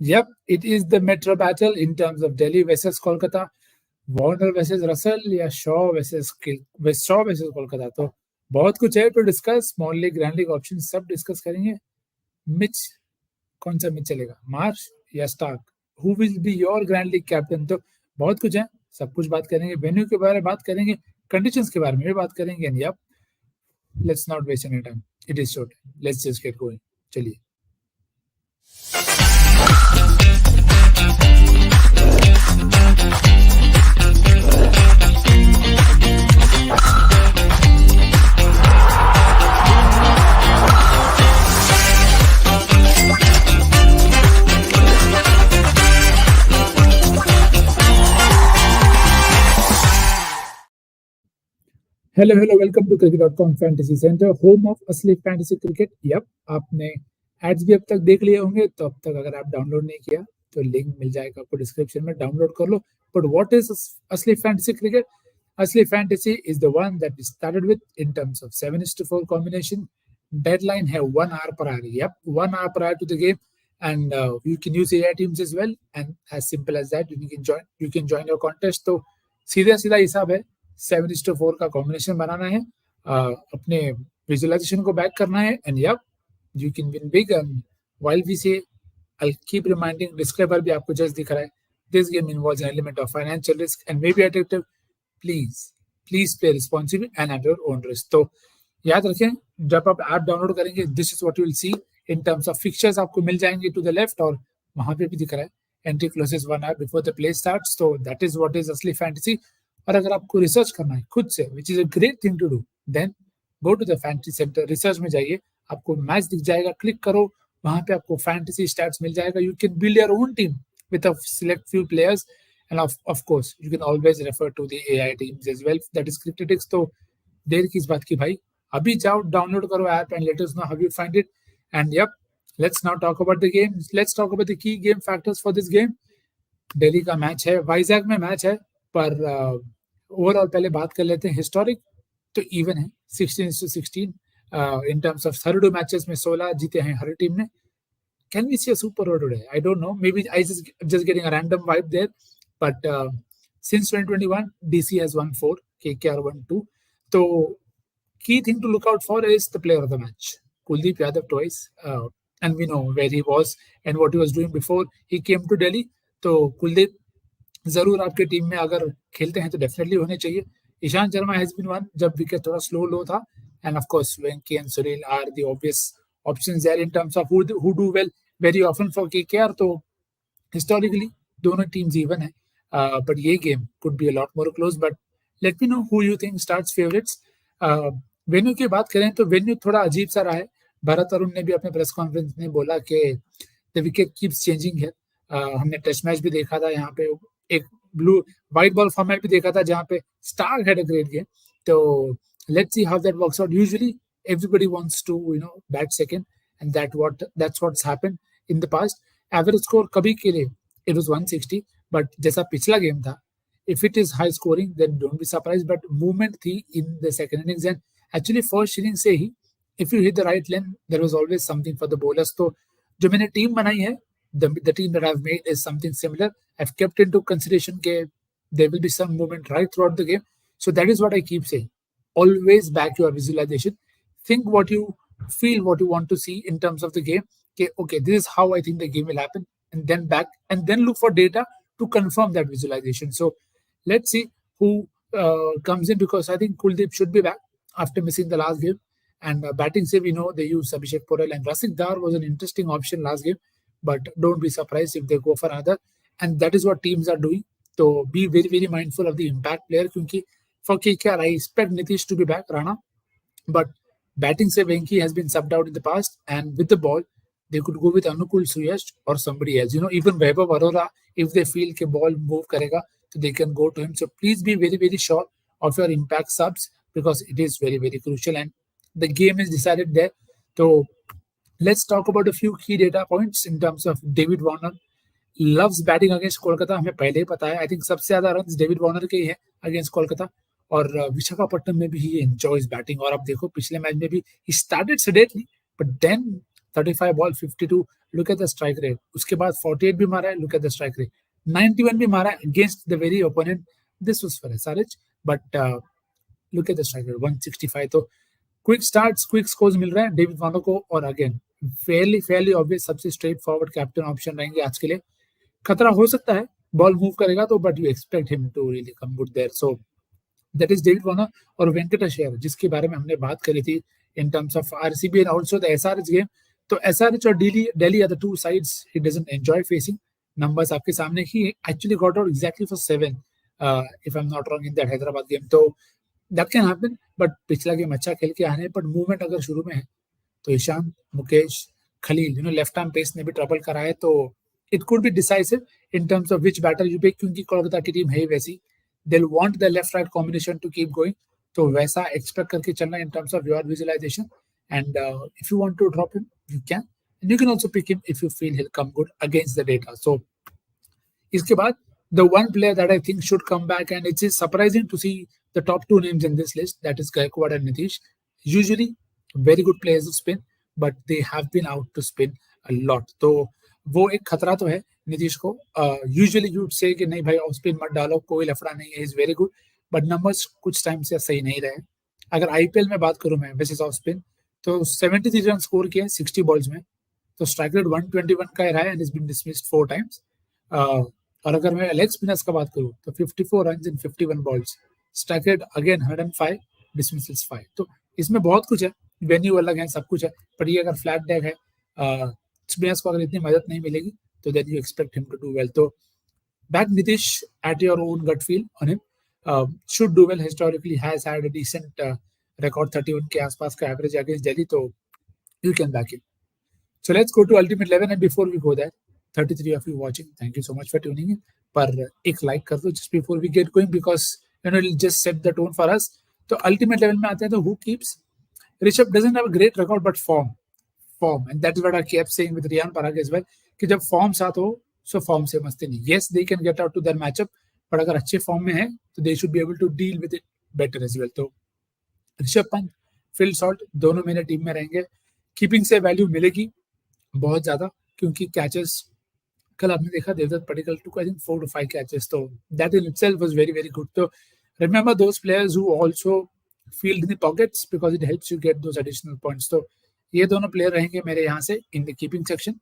Yep, it is the metro battle in terms of Delhi versus Kolkata, Warner versus Russell या Shaw versus Kolkata. तो बहुत कुछ है to discuss. Small league, grand league option सब discuss करेंगे. Mitch, कौन सा मिच चलेगा, मार्श या Starc? Who will be your grand league captain? तो बहुत कुछ है, सब कुछ बात करेंगे. वेन्यू के बारे में बात करेंगे, कंडीशंस के बारे में भी बात करेंगे. And yup, let's not waste any time, it is short. Let's just get going. चलिए. Hello welcome to cricket.com fantasy centre, home of असली फैंटेसी क्रिकेट. यप, आपने एड्स भी अब तक देख लिए होंगे, तो अब तक अगर आप डाउनलोड नहीं किया तो लिंक मिल जाएगा आपको डिस्क्रिप्शन में, डाउनलोड कर लो. बट व्हाट इज असली फैंटेसी क्रिकेट? असली fantasy is the one that we started with in terms of 7:4 combination. Deadline है 1 hour prior. Yep, 1 hour prior to the game, and you can use AI teams as well. And as simple as that, you can join your contest. तो सीधा हिसाब है, 7:4 का combination बनाना है, अपने visualisation को back करना है. And yup, you can win big. And while we say, I keep reminding, disclaimer भी आपको जस्ट दिख रहा है, this game involves an element of financial risk and may be addictive. Please play responsibly and at your own risk. तो याद रखें, जब आप ऐप डाउनलोड करेंगे, this is what you will see in terms of fixtures. आपको मिल जाएंगे to the left, और वहां पे भी दिख रहा है entry closes 1 hour before the play starts. तो दैट इज व्हाट इज असली फैंटेसी. और अगर आपको रिसर्च करना है खुद से, which is a great thing to do, then go to the fantasy centre. Research में जाइए, आपको मैच दिख जाएगा, क्लिक करो, वहां पे आपको फैंटेसी स्टैट्स मिल जाएगा. You can build your own team with a select few players, and of course you can always refer to the AI teams as well, that is Cricketics. तो देर किस बात की भाई, अभी जाओ, डाउनलोड करो app and let us know how you find it. And yup, let's now talk about the game. Let's talk about the key game factors for this game. Delhi का मैच है, वाइजैक में मैच है, पर ओवरऑल पहले बात कर लेते हैं. हिस्टोरिक तो इवन है, 16-16. इन टर्म्स ऑफ 32 मैचेस में 16 जीते हैं हर टीम ने. Can we see a super over today? I don't know, maybe I just getting a random vibe there, but since 2021 DC has won 4, KKR won 2. So key thing to look out for is the player of the match, Kuldeep Yadav twice, and we know where he was and what he was doing before he came to Delhi. तो कुलदीप जरूर आपके team में अगर खेलते हैं तो definitely होने चाहिए. Ishant Sharma has been one, जब विकेट थोड़ा स्लो लो था. And of course Venky and Sunil are the obvious options there in terms of who do well very often for KKR. तो हिस्टोरिकली दोनों टीम्स इवन है, बट ये game could be a lot more close. But let me know who you think starts favourites. Venue की बात करें तो venue थोड़ा अजीब सा रहा है. भरत अरुण ने भी अपने प्रेस कॉन्फ्रेंस में बोला कि द विकेट कीप्स चेंजिंग है. हमने टेस्ट मैच भी देखा था, यहाँ पे एक ब्लू व्हाइट बॉल फॉर्मेट भी देखा था, जहाँ पे Starc had a great game. तो let's see how that works out. Usually everybody wants to bat second, and that's what's happened in the past. Average score कभी के लिए इट वाज 160, बट जैसा पिछला गेम था, if it is high scoring then don't be surprised. But movement थी in the second innings, and actually first innings से ही if you hit the right lane there was always something for the bowlers. तो जो मैंने team बनाई है, the team that I've made is something similar. I've kept into consideration that there will be some movement right throughout the game. So that is what I keep saying. Always back your visualization. Think what you feel, what you want to see in terms of the game. Okay, this is how I think the game will happen, and then back and then look for data to confirm that visualization. So let's see who comes in, because I think Kuldeep should be back after missing the last game. And batting say we know they use Abhishek Porel, and Rasik Dar was an interesting option last game, but don't be surprised if they go for another. And that is what teams are doing. So be very, very mindful of the impact player, because for KKR, I expect Nitish to be back, Rana. But batting say Venki has been subbed out in the past, and with the ball, they could go with Anukul Suyash or somebody else. Even Vaibhav Arora, if they feel the ball move karega, so they can go to him. So please be very, very sure of your impact subs, because it is very, very crucial, and the game is decided there. So let's talk about a few key data points in terms of David Warner. Loves batting against Kolkata, हमें पहले ही पता है. I think सबसे ज़्यादा runs David Warner के ही है against Kolkata, और विशाखापट्टनम में भी he enjoys batting. और अब देखो पिछले मैच में भी he started sedately, but then 35 ball 52, look at the strike rate. उसके बाद 48 भी मारा है, look at the strike rate. 91 भी मारा है against the very opponent. This was for SRH, but look at the strike rate 165. तो क्विक स्टार्ट्स, क्विक स्कोर्स मिल रहे हैं डेविड वार्नर को. और अगेन फेयरली ऑब्वियस सबसे स्ट्रेट फॉरवर्ड कैप्टन ऑप्शन रहेंगे आज के लिए. खतरा हो सकता है बॉल मूव करेगा तो, but you expect him to really come good there. So that is David Warner. और वेंकटेश अय्यर जिसके बारे में हमने बात करी थी in terms of RCB and also the SRH game. तो एसआरएच और Delhi are the two sides he doesn't enjoy facing. Numbers आपके सामने he actually got out exactly for 7 if I am not wrong in that Hyderabad game. तो that can happen, but पिछला game अच्छा खेल के आने, बट मूवमेंट अगर शुरू में है तो Ishan, Mukesh, Khaleel left arm pace ने भी ट्रबल करा है. तो it could be decisive in terms of which batter you pick, क्योंकि कोलकाता की टीम है वैसी. They'll want the left-right combination to keep going. तो वैसा expect करके चलना in terms of your visualization. And if you want to drop him, you can. And you can also pick him if you feel he'll come good against the data. So इसके बाद the one player that I think should come back, and it is surprising to see the top two names in this list, that is Gaikwad and Nitish. Usually very good players of spin, but they have been out to spin a lot. तो वो एक खतरा तो है नीतीश को. Usually you से कि नहीं भाई ऑफ स्पिन मत डालो, कोई लफड़ा नहीं है, is very good, but numbers कुछ टाइम से सही नहीं रहे. अगर आईपीएल में बात करूं मैं वैसे ऑफ स्पिन तो 73 रन स्कोर किए 60 बॉल्स में. तो स्ट्राइक रेट 121 का रहा है and is been dismissed 4 times. और अगर मैं लेग स्पिनर्स का बात करूं तो 54 run in 51 balls, strike rate again 105, dismissals 5. तो इसमें बहुत कुछ है, वेन्यू अलग है, सब कुछ है, पर ये अगर फ्लैट डेक है, स्पिनर्स को अगर इतनी मदद नहीं मिलेगी तो then you expect him to do well. So back Nitish at your own gut feel on him. Should do well. Historically has had a decent record, 31 के आसपास का average against Delhi. So you can back him. So let's go to Ultimate 11, and before we go there, 33 of you watching, thank you so much for tuning in. पर एक like कर दो just before we get going, because it'll just set the tone for us. तो Ultimate 11 में आते हैं तो who keeps? Rishabh doesn't have a great record, but form, and that is what I kept saying with Riyan Parag as well. कि जब form साथ हो so form से मस्ती नहीं. Yes they can get out to their matchup, but अगर अच्छे form में है तो they should be able to deal with it better as well. तो ऋषभ पंत, फिल सॉल्ट दोनों मेरे टीम में रहेंगे. कीपिंग से वैल्यू मिलेगी बहुत ज्यादा, क्योंकि कैचेस कल आपने देखा Devdutt Padikkal too I think 4 to 5 catches, तो that in itself was very very good. तो remember those players who also field in the pockets because it helps you get those additional points. तो ये दोनों प्लेयर रहेंगे मेरे यहाँ से in the keeping section.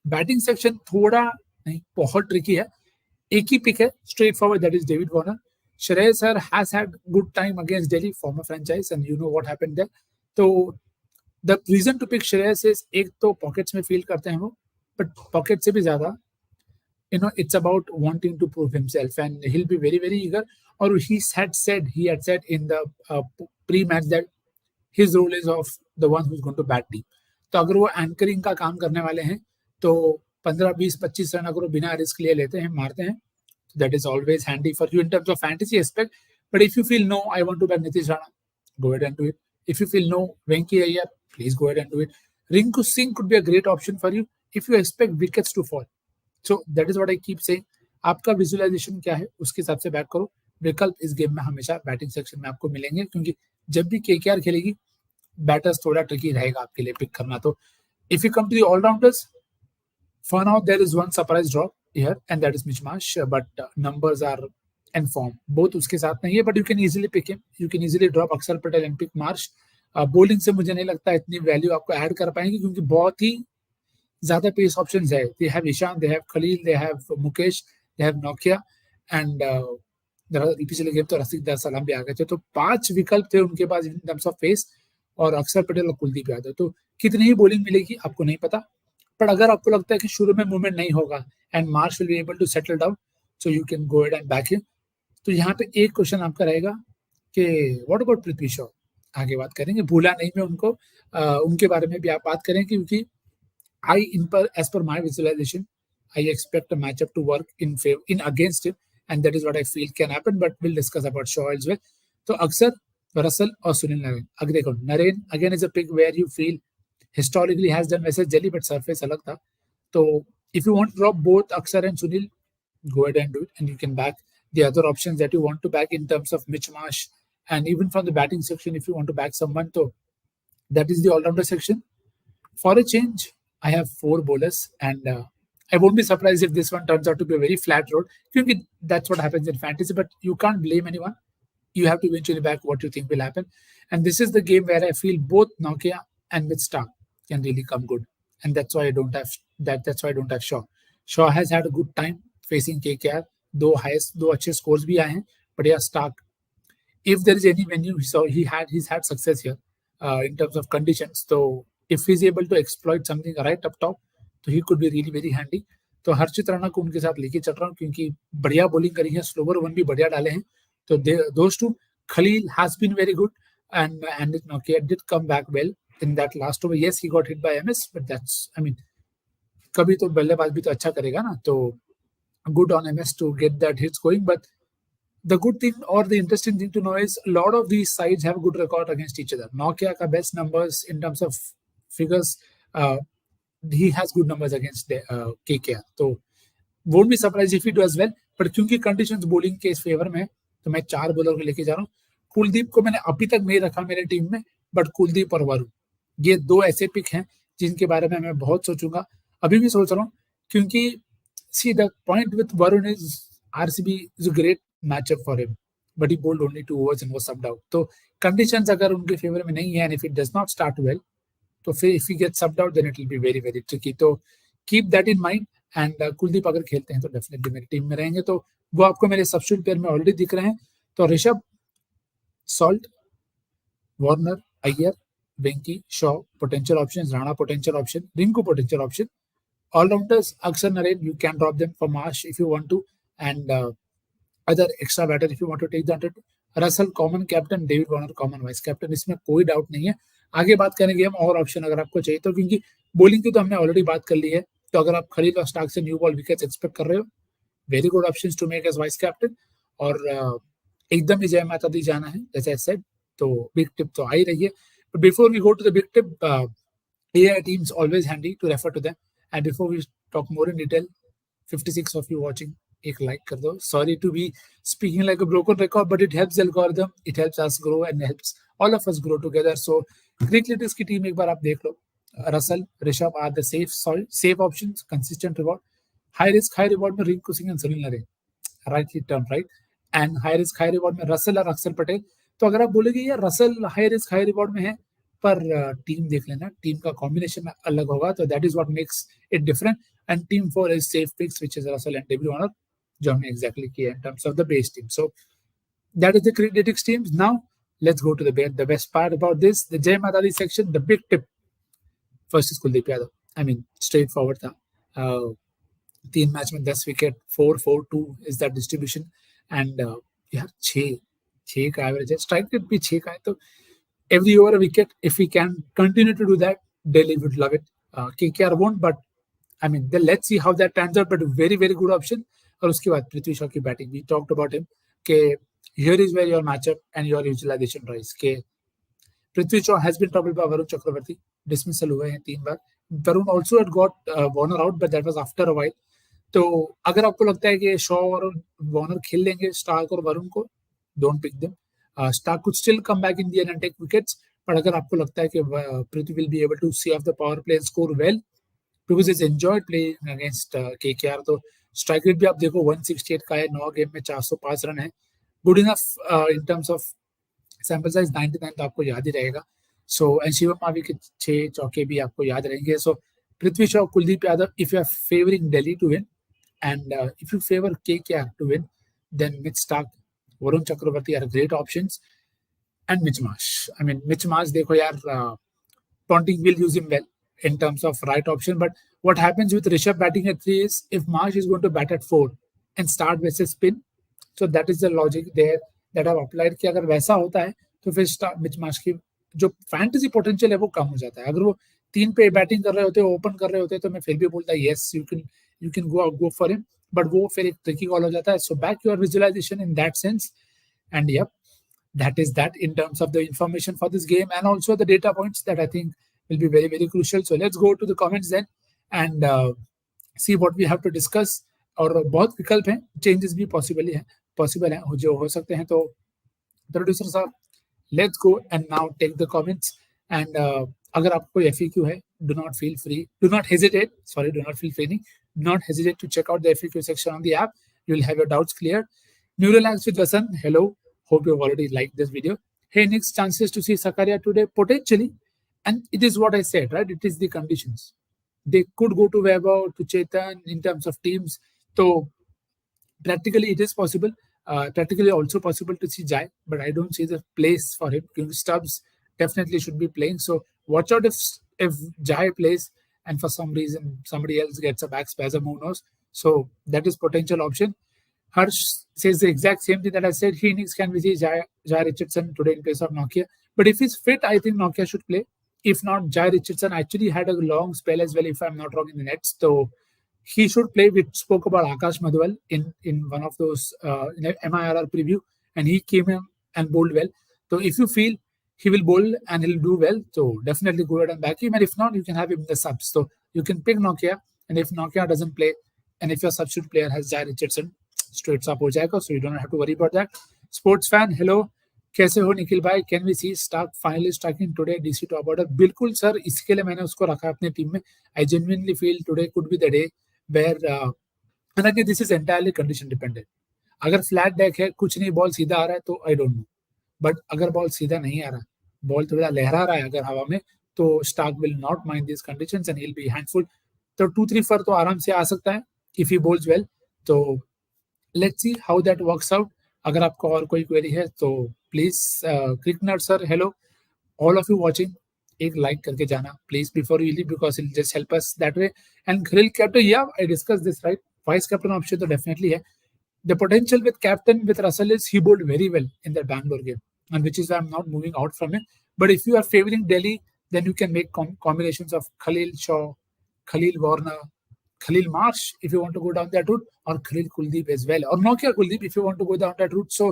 Batting section थोड़ा नहीं, बहुत ट्रिकी है. एक ही पिक है straightforward, that is David Warner. Shreyas sir has had good time against Delhi, former franchise, and you know what happened there. तो the reason to pick Shreyas is, एक तो पॉकेट्स में फील करते हैं वो, बट पॉकेट से भी ज्यादा it's about wanting to prove himself, and he'll be very very eager. Or he had said in the pre-match that his role is of the one who's going to bat deep. तो अगर वो anchoring का काम करने वाले हैं तो 15, 20, 25 run अगर वो बिना रिस्क लिए लेते हैं, मारते हैं, that is always handy for you in terms of fantasy aspect. But if you feel no, I want to back Nitish Rana, go ahead and do it. If you feel no, Venki Iyer, please go ahead and do it. Rinku Singh could be a great option for you if you expect wickets to fall. So that is what I keep saying. आपका visualisation क्या है उसके हिसाब से bat करो. विकल्प इस game में हमेशा बैटिंग सेक्शन में आपको मिलेंगे, क्योंकि जब भी केकेआर खेलेगी बैटर्स थोड़ा ट्रिकी रहेगा आपके लिए पिक करना. तो if you come to the allrounders, for now there is one surprise drop here and that is Mitch Marsh, but numbers are and form both उसके साथ नहीं है, but you can easily pick him. You can easily drop Akshar Patel and pick Marsh. Bowling से मुझे नहीं लगता इतनी value आपको ऐड कर पाएंगे, क्योंकि बहुत ही ज्यादा पेस ऑप्शंस है. They have Ishan, they have Khaleel, they have Mukesh, they have नोकिया, एंड पिछले गेम तो रसिक दार सलाम भी आ गए थे. तो 5 विकल्प थे उनके पास इन टर्म्स ऑफ पेस, और अक्षर पटेल और कुलदीप यादव. तो कितनी ही बॉलिंग मिलेगी आपको नहीं पता, पर अगर आपको लगता है कि शुरू में मूवमेंट नहीं होगा and Marsh will be able to settle down, so you can go ahead and back him. तो यहाँ पे एक क्वेश्चन आपका रहेगा कि व्हाट अबाउट पृथ्वी शॉ. आगे बात करेंगे, भूला नहीं मैं उनको, उनके बारे में भी आप बात करें, क्योंकि as per my visualization, I expect a matchup to work in against him, and that is what I feel can happen. But we'll discuss about Shaw as well. So Aksar, Russell और सुनील नरेन. अगर देखो Naren again is a pick where you feel historically has done वैसे jelly, but surface अलग था. तो if you want to drop both Aksar and Sunil, go ahead and do it, and you can back the other options that you want to back in terms of Mitch Marsh, and even from the batting section if you want to back someone. So that is the all-rounder section. For a change, I have 4 bowlers, and I won't be surprised if this one turns out to be a very flat road. Because that's what happens in fantasy, but you can't blame anyone. You have to eventually back what you think will happen. And this is the game where I feel both Nokia and with Stark can really come good. And that's why I don't have that. That's why I don't have Shaw. Shaw has had a good time facing KKR, दो अच्छे scores भी आए हैं. But yeah, Stark, if there is any venue, so he's had success here in terms of conditions. So if he's able to exploit something right up top, तो he could be really very handy. तो हर्षित राणा को उनके साथ लेके चल रहा हूँ क्योंकि बढ़िया बॉलिंग करी है, स्लोवर वन भी बढ़िया डाले हैं. तो those two, Khalil has been very good, and Nokia did come back well in that last over. Yes, he got hit by MS, but that's, I mean, कभी तो बल्लेबाज भी तो अच्छा करेगा ना. तो good on MS to get that hits going. But the good thing or the interesting thing to know is a lot of these sides have a good record against each other. Nokia ka best numbers in terms of figures, he has good numbers against the KKR. So won't be surprised if he does well. But क्योंकि conditions bowling के इस favour में है, तो मैं 4 bowler को लेके जा रहा हूँ. कुलदीप को मैंने अभी तक नहीं रखा मेरे टीम में, बट कुलदीप और वरुण, ये 2 ऐसे पिक हैं जिनके बारे में मैं बहुत सोचूंगा. अभी भी सोच रहा हूँ क्योंकि see the point with Varun is RCB is a great matchup for him, but he bowled only 2 overs and was subbed out. तो conditions अगर उनके फेवर में नहीं है, and if it does not start well, तो फिर if he gets subbed out, then it will be very very tricky. तो keep that in mind. And Kuldeep अगर खेलते हैं तो डेफिनेटली मेरी टीम में रहेंगे. तो वो आपको मेरे सब्स्टिट्यूट पेयर में ऑलरेडी दिख रहे हैं. तो Rishabh, Salt, Warner, Iyer, Venky, Shaw potential option, Rana potential option, Rinku potential option. All-rounders, Akshar, Naren, you can drop them for Marsh if you want to, and other extra batter if you want to take the 100. Russell common captain, David Warner common vice captain. इसमें कोई doubt नहीं है. आगे बात करेंगे हम और option अगर आपको चाहिए तो, क्योंकि बॉलिंग की तो हमने ऑलरेडी बात कर ली है. तो अगर आप खलील और स्टार्क से न्यू बॉल विकेट्स एक्सपेक्ट कर रहे हो, very good options to make as vice captain. और एकदम ही जय माता दी जाना है जैसे सेड. तो बिग टिप तो आ ही रही है. But before we go to the big tip, AI teams always handy to refer to them. And before we talk more in detail, 56 of you watching, एक like कर दो. Sorry to be speaking like a broken record, but it helps the algorithm, it helps us grow and helps all of us grow together. So CricCrazyNIKS की team एक बार आप देख लो. Russell, Rishabh are the safe options, consistent reward. High risk, high reward में Rinku Singh and Sunil Narine, rightly termed, right? And high risk, high reward में Russell और अक्षर पटेल. तो अगर आप बोलेंगे यार Russell high risk high reward में है, पर टीम देख लेना, टीम का कॉम्बिनेशन अलग होगा. तो that is what makes it different. And team 4 is safe picks which is Russell and David Warner, जो हमने एग्जैक्टली किया in terms of the base team. So that is the CricCrazyNIKS teams. Now let's go to the best part about this, the Jai Mata Di section, the big tip. First is Kuldeep Yadav. I mean straightforward था. 3 match में 10 wicket, 4-4-2 is that distribution. And यार 6 का average है, strike rate भी 6 का है. तो every over a wicket, if we can continue to do that, Delhi would love it. KKR won't, but I mean, then let's see how that turns out. But very very good option. और उसके बाद पृथ्वी शॉ की batting, we talked about him, के here is where your matchup and your utilization rise. के Prithvi Shaw has been troubled by Varun Chakravarthy, dismissal हुए हैं 3 बार. Varun also had got Warner out, but that was after a while. तो अगर आपको लगता है कि शॉ और वार्नर खेल लेंगे स्टार्क और वरुण को, don't pick them. Stark could still come back in the end and take wickets, but अगर आपको लगता है कि Prithvi will be able to see off the power play and score well because he's enjoyed playing against KKR. तो strike rate भी आप देखो 168 का है, 9 गेम में 405 रन है, good enough in terms of sample size 99, तो आपको याद ही रहेगा. So and शिवम मावी के 6 चौके भी आपको याद रहेंगे. So Prithvi Shaw, Kuldeep Yadav if you are favoring Delhi to win, and if you favor KKR to win, then Mitch Stark, Varun Chakravarti are great options. And Mitch Marsh. I mean, Mitch Marsh, देखो यार, Ponting will use him well in terms of right option. But what happens with Rishabh batting at 3 is, if Marsh is going to bat at 4 and start with a spin, so that is the logic there that I've applied कि अगर वैसा होता है तो फिर Mitch Marsh की जो fantasy potential है वो कम हो जाता है. अगर वो 3 पे बैटिंग कर रहे होते, ओपन कर रहे होते, तो मैं फिर भी बोलता yes, you can go for him. But वो फिर एक ट्रिकी कॉल हो जाता है. So back your visualization in that sense. And yep, that is that in terms of the information for this game and also the data points that I think will be very very crucial. So let's go to the comments then and see what we have to discuss. और बहुत विकल्प हैं, changes भी possible हैं जो हो सकते हैं. तो प्रोड्यूसर साहब, let's go and now take the comments. And अगर आपको FAQ है, do not feel free. Do not hesitate. Sorry, do not feel free. Do not hesitate to check out the FAQ section on the app. You will have your doubts cleared. New Relax with Vasan. Hello. Hope you've already liked this video. Hey, Nick's chances to see Sakarya today? Potentially. And it is what I said, right? It is the conditions. They could go to Vaibhav, to Chetan in terms of teams. So practically it is possible. Practically also possible to see Jai, but I don't see the place for him. Stubbs definitely should be playing. So watch out if Jai plays and for some reason somebody else gets a back spasm, who knows? So that is potential option. Harsh says the exact same thing that I said. He needs can we see Jai Richardson today in place of Nokia. But if he's fit, I think Nokia should play. If not, Jai Richardson actually had a long spell as well, if I'm not wrong, in the nets. So he should play. We spoke about Akash Madhwal in one of those in a MIRR preview, and he came in and bowled well. So if you feel he will bowl and he'll do well, so definitely go ahead and back him. And if not, you can have him in the subs. So you can pick Nokia, and if Nokia doesn't play, and if your substitute player has Jai Richardson, straight up ho jayega, so you don't have to worry about that. Sports fan, hello. कैसे हो निखिल भाई? Can we see Starc finally starting today DC top order? बिल्कुल sir, इसके लिए मैंने उसको रखा अपने टीम में. I genuinely feel today could be the day where and again this is entirely condition dependent. अगर फ्लैट डेक है, कुछ नहीं, बॉल सीधा आ रहा है, तो आई डोंट नो. बट अगर बॉल सीधा नहीं आ रहा, बॉल थोड़ा लहरा रहा है अगर हवा में, तो Starc will not mind this conditions and he will be handful. तो 2-3 फॉर तो आराम से आ सकता है इफ ही बोल्स वेल. तो let's see how that works out. अगर आपको और कोई क्वेरी है तो please Cricnerd sir, hello all of you watching, एक लाइक करके जाना please before you leave, because it just help us that way. And Gill captain, या I discuss this right, vice captain option तो डेफिनेटली है. The potential with captain with Russell is he bowled very well in that Bangalore game, and which is why I'm not moving out from it. But if you are favoring Delhi, then you can make combinations of Khalil Shaw, Khalil Warner, Khalil Marsh if you want to go down that route, or Khalil Kuldeep as well, or Nokia Kuldeep if you want to go down that route. So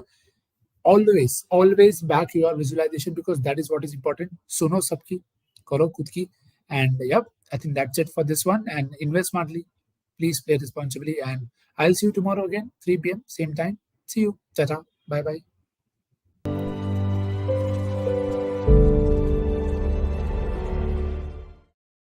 always back your visualization, because that is what is important. Suno sabki, karo khud ki, and yep, I think that's it for this one. And invest smartly, please play responsibly, and I'll see you tomorrow again, 3 p.m. same time. See you. Ta-ta. Bye-bye.